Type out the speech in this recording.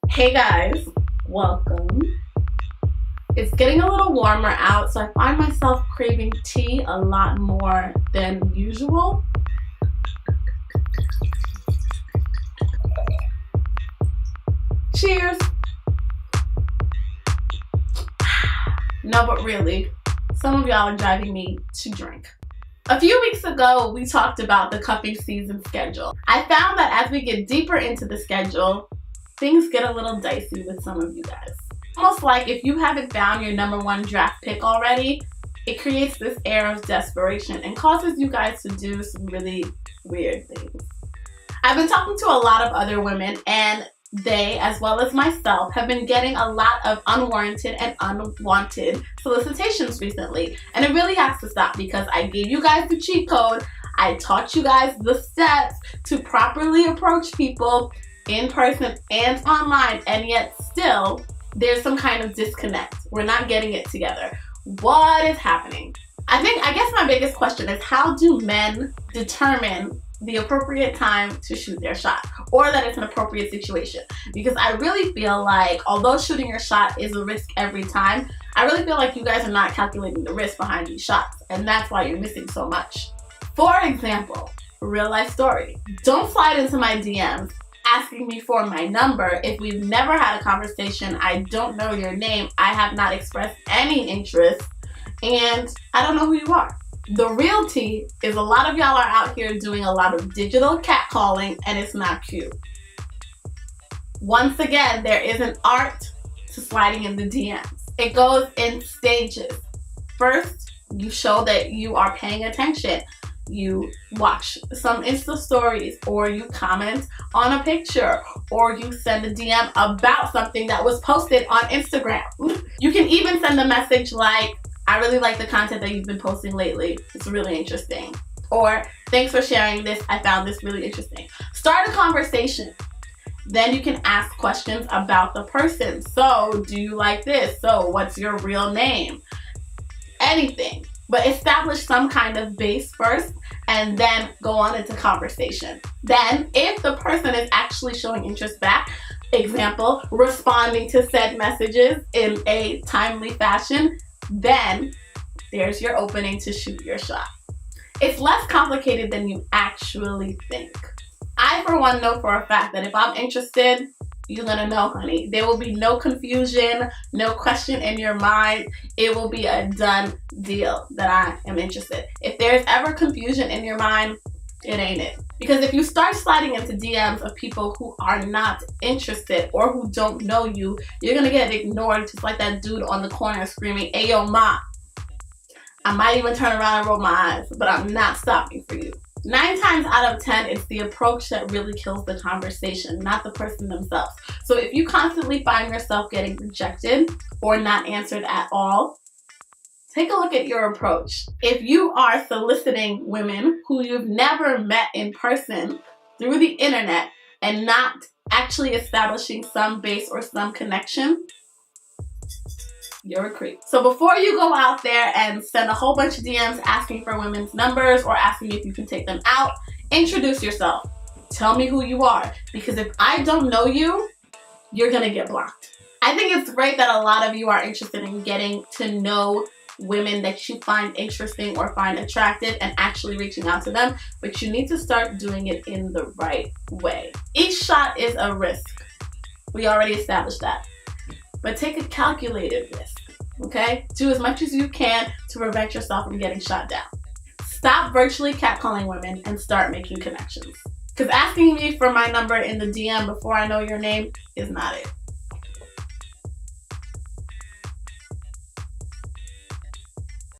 Hey guys, welcome. It's getting a little warmer out, so I find myself craving tea a lot more than usual. Cheers. No, but really, some of y'all are driving me to drink. A few weeks ago, we talked about the cupping season schedule. I found that as we get deeper into the schedule, things get a little dicey with some of you guys. Almost like if you haven't found your number one draft pick already, it creates this air of desperation and causes you guys to do some really weird things. I've been talking to a lot of other women, and they, as well as myself, have been getting a lot of unwarranted and unwanted solicitations recently. And it really has to stop because I gave you guys the cheat code. I taught you guys the steps to properly approach people in person and online, and yet still there's some kind of disconnect. We're not getting it together. What is happening? I guess my biggest question is, how do men determine the appropriate time to shoot their shot, or that it's an appropriate situation? Because I really feel like, although shooting your shot is a risk every time, I really feel like you guys are not calculating the risk behind these shots, and that's why you're missing so much. For example, real life story. Don't slide into my DMs asking me for my number if we've never had a conversation, I don't know your name, I have not expressed any interest, and I don't know who you are. The real tea is a lot of y'all are out here doing a lot of digital catcalling, and it's not cute. Once again, there is an art to sliding in the DMs. It goes in stages. First, you show that you are paying attention. You watch some Insta stories, or you comment on a picture, or you send a DM about something that was posted on Instagram. You can even send a message like, I really like the content that you've been posting lately. It's really interesting. Or, thanks for sharing this. I found this really interesting. Start a conversation. Then you can ask questions about the person. So, do you like this? So, what's your real name? Anything. But establish some kind of base first and then go on into conversation. Then, if the person is actually showing interest back, example, responding to said messages in a timely fashion, then there's your opening to shoot your shot. It's less complicated than you actually think. I, for one, know for a fact that if I'm interested, you're gonna know, honey. There will be no confusion, no question in your mind. It will be a done deal that I am interested. If there's ever confusion in your mind, it ain't it. Because if you start sliding into DMs of people who are not interested or who don't know you, you're gonna get ignored, just like that dude on the corner screaming, "Ayo, ma." I might even turn around and roll my eyes, but I'm not stopping for you. 9 times out of 10, it's the approach that really kills the conversation, not the person themselves. So if you constantly find yourself getting rejected or not answered at all, take a look at your approach. If you are soliciting women who you've never met in person through the internet and not actually establishing some base or some connection, you're a creep. So before you go out there and send a whole bunch of DMs asking for women's numbers or asking if you can take them out, introduce yourself. Tell me who you are. Because if I don't know you, you're gonna get blocked. I think it's great that a lot of you are interested in getting to know women that you find interesting or find attractive and actually reaching out to them, but you need to start doing it in the right way. Each shot is a risk. We already established that. But take a calculated risk, okay? Do as much as you can to prevent yourself from getting shot down. Stop virtually catcalling women and start making connections. Because asking me for my number in the DM before I know your name is not it.